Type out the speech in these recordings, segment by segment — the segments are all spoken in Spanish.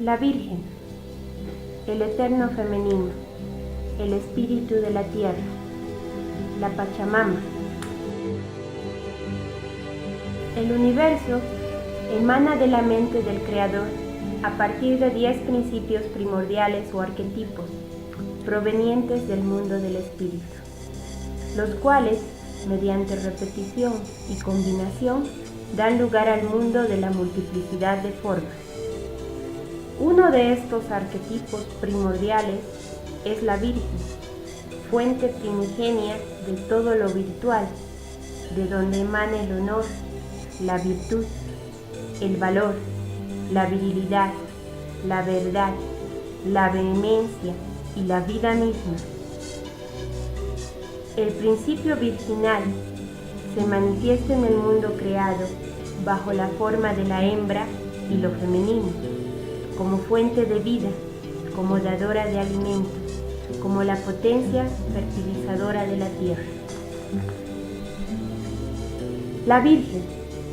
La Virgen, el eterno femenino, el espíritu de la tierra, la Pachamama. El universo emana de la mente del Creador a partir de 10 principios primordiales o arquetipos provenientes del mundo del espíritu, los cuales, mediante repetición y combinación, dan lugar al mundo de la multiplicidad de formas. Uno de estos arquetipos primordiales es la Virgen, fuente primigenia de todo lo virtual, de donde emana el honor, la virtud, el valor, la virilidad, la verdad, la vehemencia y la vida misma. El principio virginal se manifiesta en el mundo creado bajo la forma de la hembra y lo femenino, como fuente de vida, como dadora de alimentos, como la potencia fertilizadora de la tierra. La Virgen,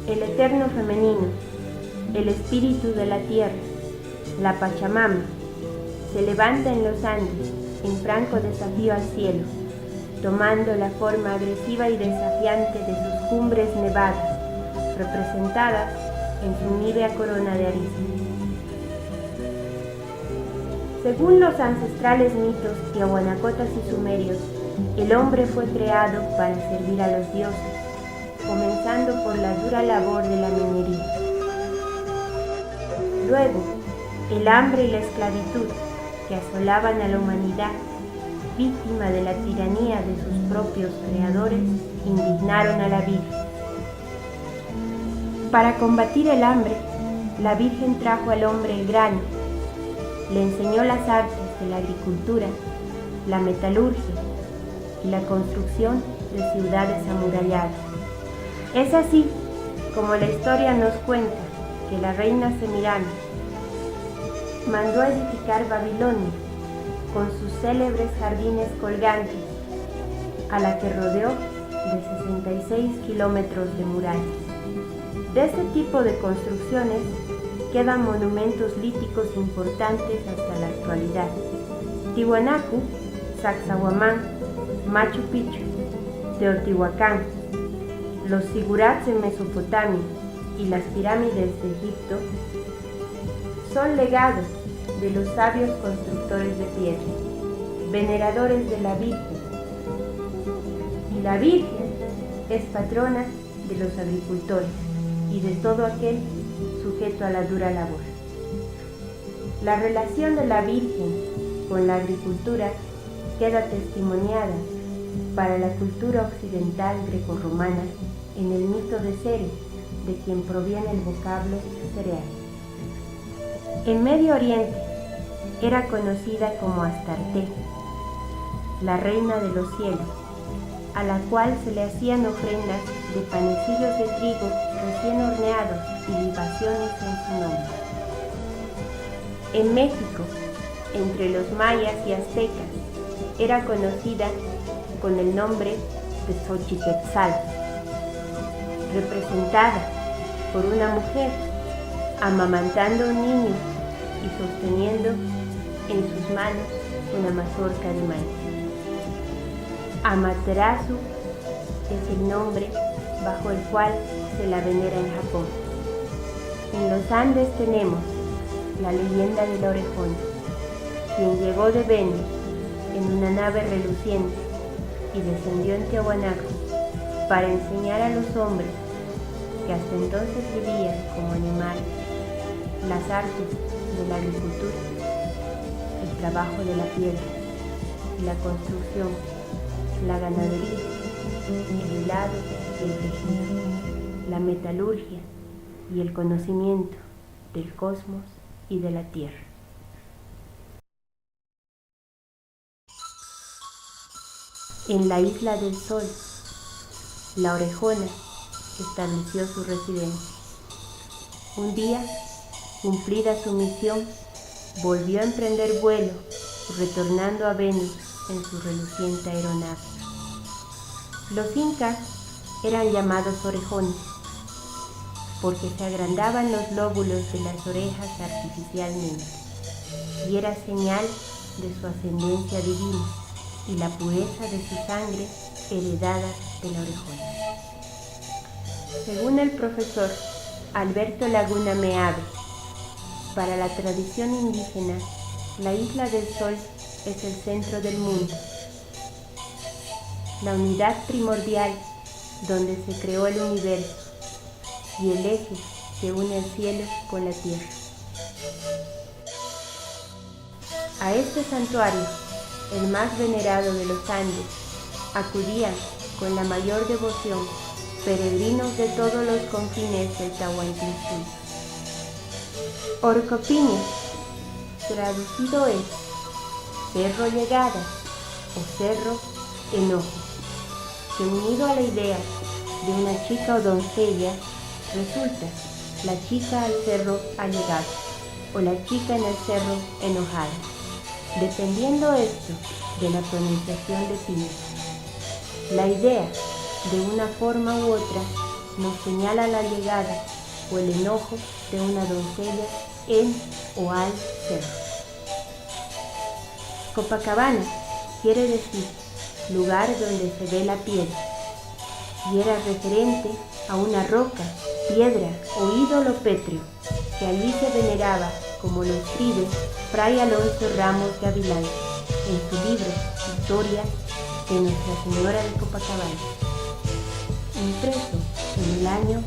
el eterno femenino, el espíritu de la tierra, la Pachamama, se levanta en los Andes en franco desafío al cielo, tomando la forma agresiva y desafiante de sus cumbres nevadas, representadas en su nívea corona de aristas. Según los ancestrales mitos tiahuanacotas y sumerios, el hombre fue creado para servir a los dioses, comenzando por la dura labor de la minería. Luego, el hambre y la esclavitud que asolaban a la humanidad, víctima de la tiranía de sus propios creadores, indignaron a la Virgen. Para combatir el hambre, la Virgen trajo al hombre el grano, le enseñó las artes de la agricultura, la metalurgia y la construcción de ciudades amuralladas. Es así como la historia nos cuenta que la reina Semíramis mandó a edificar Babilonia con sus célebres jardines colgantes, a la que rodeó de 66 kilómetros de murallas. De este tipo de construcciones quedan monumentos líticos importantes hasta la actualidad: Tiwanaku, Sacsayhuamán, Machu Picchu, Teotihuacán, los zigurats en Mesopotamia y las pirámides de Egipto son legados de los sabios constructores de piedra, veneradores de la Virgen. Y la Virgen es patrona de los agricultores y de todo aquel sujeto a la dura labor. La relación de la Virgen con la agricultura queda testimoniada para la cultura occidental grecorromana en el mito de Ceres, de quien proviene el vocablo cereal. En Medio Oriente era conocida como Astarte, la reina de los cielos, a la cual se le hacían ofrendas de panecillos de trigo recién horneados y libaciones en su nombre. En México, entre los mayas y aztecas, era conocida con el nombre de Xochiquetzal, representada por una mujer amamantando a un niño y sosteniendo en sus manos una mazorca de maíz. Amaterasu es el nombre bajo el cual se la venera en Japón. En los Andes tenemos la leyenda de la Orejona, quien llegó de Venus en una nave reluciente y descendió en Tiahuanaco para enseñar a los hombres, que hasta entonces vivían como animales, las artes de la agricultura, el trabajo de la piedra, la construcción, la ganadería, el hilado y el tejido, la metalurgia y el conocimiento del cosmos y de la tierra. En la isla del Sol, la Orejona estableció su residencia. Un día, cumplida su misión, volvió a emprender vuelo, retornando a Venus en su reluciente aeronave. Los incas eran llamados orejones. porque se agrandaban los lóbulos de las orejas artificialmente, y era señal de su ascendencia divina y la pureza de su sangre heredada de la orejona. Según el profesor Alberto Laguna Meave, para la tradición indígena, la Isla del Sol es el centro del mundo, la unidad primordial donde se creó el universo y el eje que une el cielo con la tierra. A este santuario, el más venerado de los Andes, acudían con la mayor devoción peregrinos de todos los confines del Tahuantinsuyo. Orcopiña, traducido es Cerro Llegada o Cerro Enojo, que unido a la idea de una chica o doncella, resulta la chica al cerro allegado o la chica en el cerro enojada, dependiendo esto de la pronunciación de Piña. La idea, de una forma u otra, nos señala la llegada o el enojo de una doncella en o al cerro. Copacabana quiere decir lugar donde se ve la piedra, y era referente a una roca, piedra o ídolo pétreo que allí se veneraba, como lo escribe Fray Alonso Ramos Gavilán en su libro Historia de Nuestra Señora de Copacabana, impreso en el año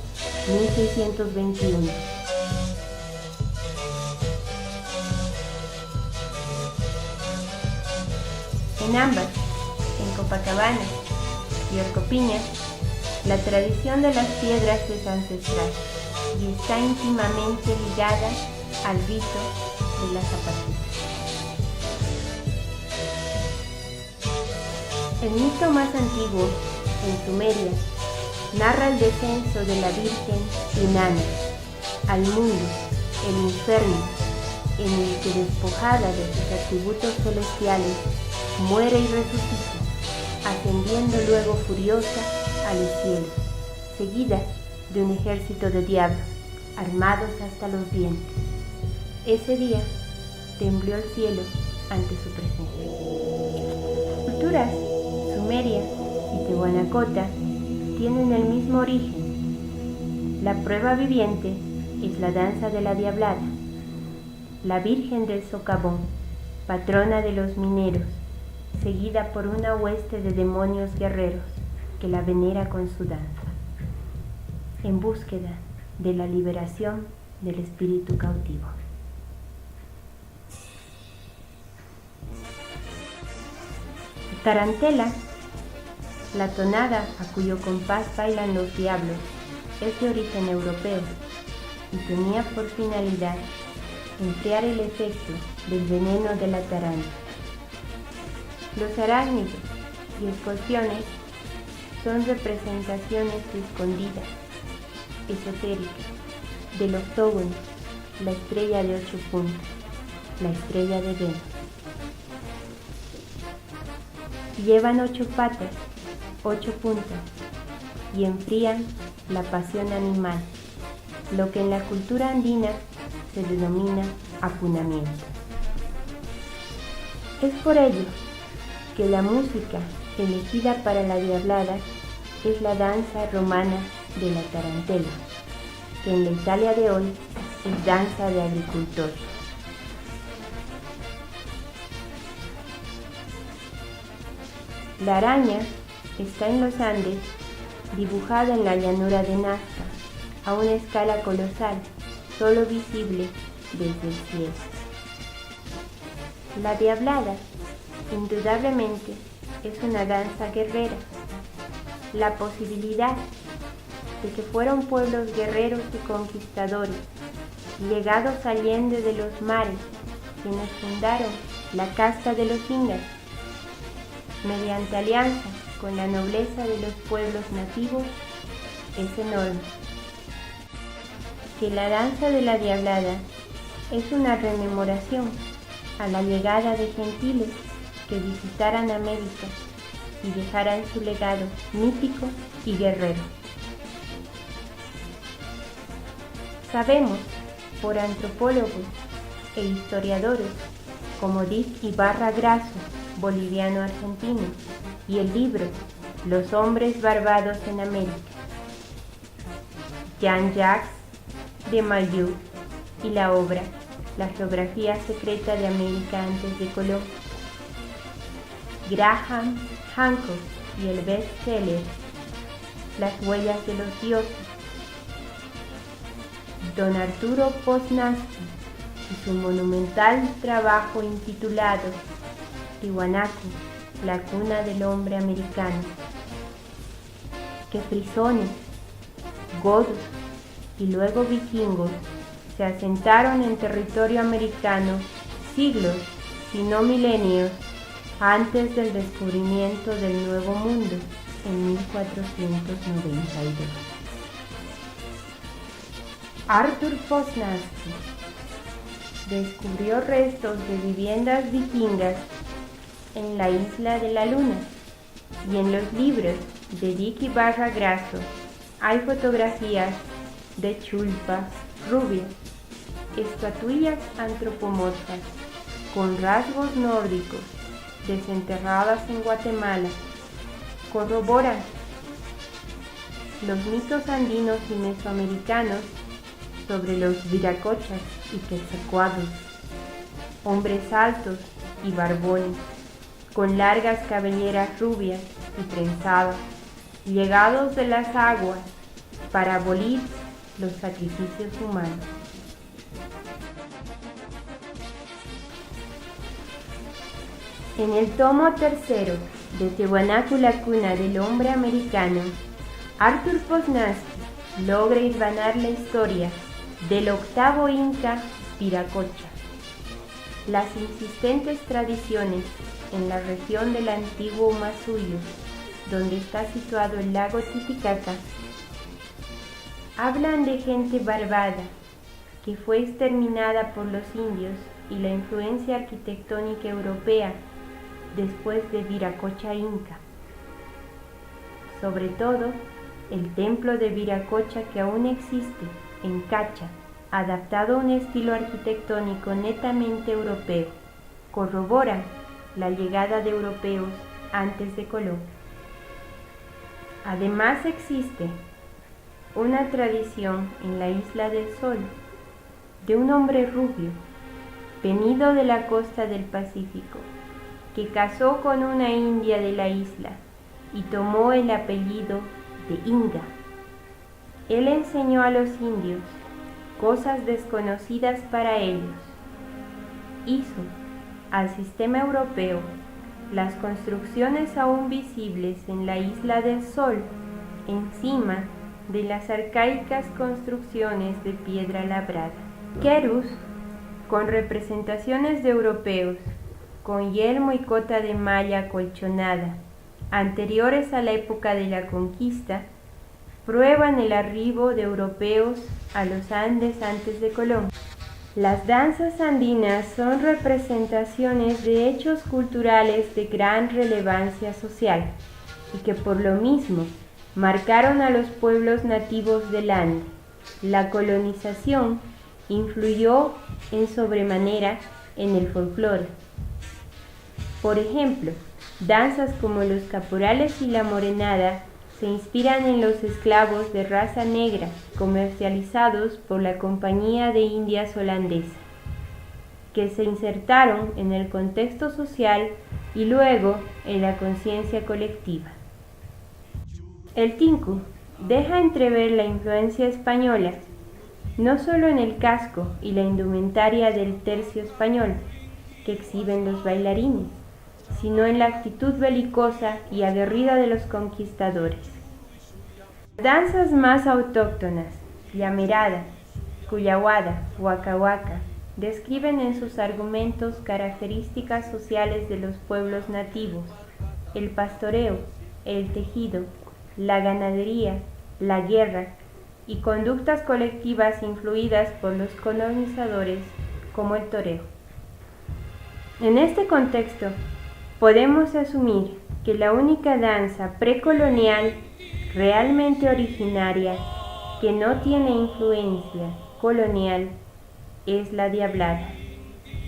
1621. En ambas, en Copacabana y Orcopiña, la tradición de las piedras es ancestral y está íntimamente ligada al rito de la zapatita. El mito más antiguo, en Sumeria, narra el descenso de la Virgen Inanna al mundo, el infierno, en el que, despojada de sus atributos celestiales, muere y resucita, ascendiendo luego furiosa a los cielos, seguida de un ejército de diablos, armados hasta los dientes. Ese día tembló el cielo ante su presencia. Culturas Sumeria y Tehuanacota tienen el mismo origen. La prueba viviente es la danza de la Diablada, la Virgen del Socavón, patrona de los mineros, seguida por una hueste de demonios guerreros que la venera con su danza, en búsqueda de la liberación del espíritu cautivo. Tarantela, la tonada a cuyo compás bailan los diablos, es de origen europeo y tenía por finalidad enfriar el efecto del veneno de la tarántula. Los arácnidos y escorpiones son representaciones escondidas, esotéricas, del octógono, la estrella de 8 puntas, la estrella de Venus. Llevan 8 patas, 8 puntas, y enfrían la pasión animal, lo que en la cultura andina se denomina apunamiento. Es por ello que la música elegida para la Diablada es la danza romana de la tarantela, que en la Italia de hoy es danza de agricultores. La araña está en los Andes, dibujada en la llanura de Nazca, a una escala colosal, solo visible desde el cielo. La Diablada, indudablemente, es una danza guerrera. La posibilidad de que fueron pueblos guerreros y conquistadores, llegados allende de los mares, quienes fundaron la casta de los Ingas, mediante alianza con la nobleza de los pueblos nativos, es enorme. Que la danza de la Diablada es una rememoración a la llegada de gentiles que visitaran América y dejaran su legado mítico y guerrero. Sabemos, por antropólogos e historiadores como Dick Ibarra Grasso, boliviano-argentino, y el libro Los hombres barbados en América, Jean-Jacques de Mailloux, y la obra La geografía secreta de América antes de Colón, Graham Hancock y el bestseller Las huellas de los dioses, don Arturo Poznanski y su monumental trabajo intitulado Tiwanaku, la cuna del hombre americano, que frisones, godos y luego vikingos se asentaron en territorio americano siglos, si no milenios, antes del descubrimiento del Nuevo Mundo en 1492. Arthur Poznanski descubrió restos de viviendas vikingas en la Isla de la Luna, y en los libros de Dick Ibarra Grasso hay fotografías de chulpas rubias, estatuillas antropomorfas con rasgos nórdicos desenterradas en Guatemala. Corroboran los mitos andinos y mesoamericanos sobre los viracochas y quetzalcoatl, hombres altos y barbones, con largas cabelleras rubias y trenzadas, llegados de las aguas para abolir los sacrificios humanos. En el tomo tercero de Tiwanaku, la cuna del hombre americano, Arthur Poznanski logra hilvanar la historia del octavo Inca Viracocha, las insistentes tradiciones en la región del antiguo Masuyo, donde está situado el lago Titicaca, hablan de gente barbada que fue exterminada por los indios y la influencia arquitectónica europea después de Viracocha Inca. Sobre todo, el templo de Viracocha, que aún existe en Cacha, adaptado a un estilo arquitectónico netamente europeo, corrobora la llegada de europeos antes de Colón. Además existe una tradición en la Isla del Sol de un hombre rubio, venido de la costa del Pacífico, que casó con una india de la isla y tomó el apellido de Inga. Él enseñó a los indios cosas desconocidas para ellos. Hizo al sistema europeo las construcciones aún visibles en la Isla del Sol, encima de las arcaicas construcciones de piedra labrada. Querus, con representaciones de europeos, con yelmo y cota de malla acolchonada, anteriores a la época de la conquista, prueban el arribo de europeos a los Andes antes de Colón. Las danzas andinas son representaciones de hechos culturales de gran relevancia social y que por lo mismo marcaron a los pueblos nativos del Ande. La colonización influyó en sobremanera en el folclore. Por ejemplo, danzas como los caporales y la morenada se inspiran en los esclavos de raza negra comercializados por la Compañía de Indias holandesa, que se insertaron en el contexto social y luego en la conciencia colectiva. El tinku deja entrever la influencia española, no solo en el casco y la indumentaria del tercio español que exhiben los bailarines, sino en la actitud belicosa y aguerrida de los conquistadores. Danzas más autóctonas, llamerada, cuyahuada, huacahuaca, describen en sus argumentos características sociales de los pueblos nativos, el pastoreo, el tejido, la ganadería, la guerra y conductas colectivas influidas por los colonizadores como el toreo. En este contexto, podemos asumir que la única danza precolonial realmente originaria que no tiene influencia colonial es la Diablada,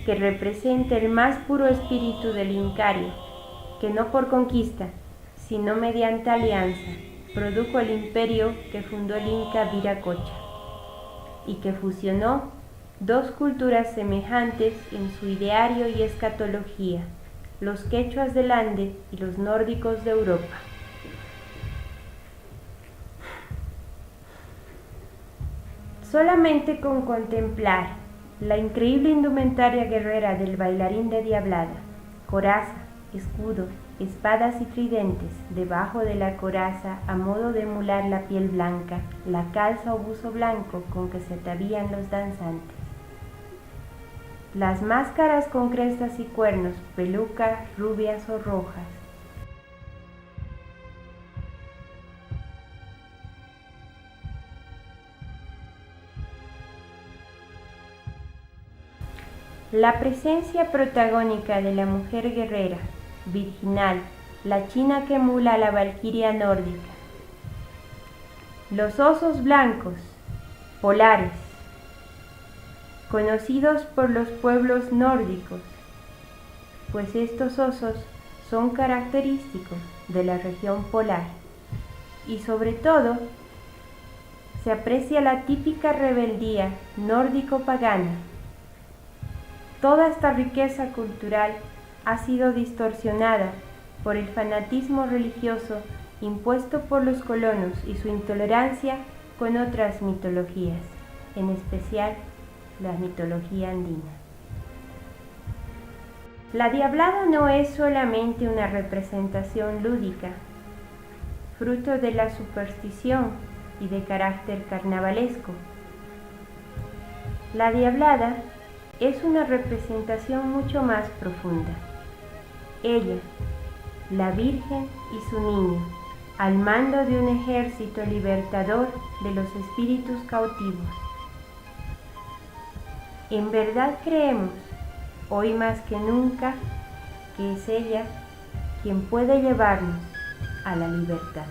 que representa el más puro espíritu del Incario, que no por conquista, sino mediante alianza, produjo el imperio que fundó el Inca Viracocha, y que fusionó dos culturas semejantes en su ideario y escatología, los quechuas del Ande y los nórdicos de Europa. Solamente con contemplar la increíble indumentaria guerrera del bailarín de Diablada, coraza, escudo, espadas y tridentes, debajo de la coraza, a modo de emular la piel blanca, la calza o buzo blanco con que se atavían los danzantes. Las máscaras con crestas y cuernos, pelucas rubias o rojas. La presencia protagónica de la mujer guerrera, virginal, la china que emula a la valquiria nórdica. Los osos blancos, polares, conocidos por los pueblos nórdicos, pues estos osos son característicos de la región polar y sobre todo se aprecia la típica rebeldía nórdico-pagana. Toda esta riqueza cultural ha sido distorsionada por el fanatismo religioso impuesto por los colonos y su intolerancia con otras mitologías, en especial la mitología andina. La Diablada no es solamente una representación lúdica, fruto de la superstición y de carácter carnavalesco. La Diablada es una representación mucho más profunda. Ella, la Virgen y su niño, al mando de un ejército libertador de los espíritus cautivos. En verdad creemos, hoy más que nunca, que es ella quien puede llevarnos a la libertad.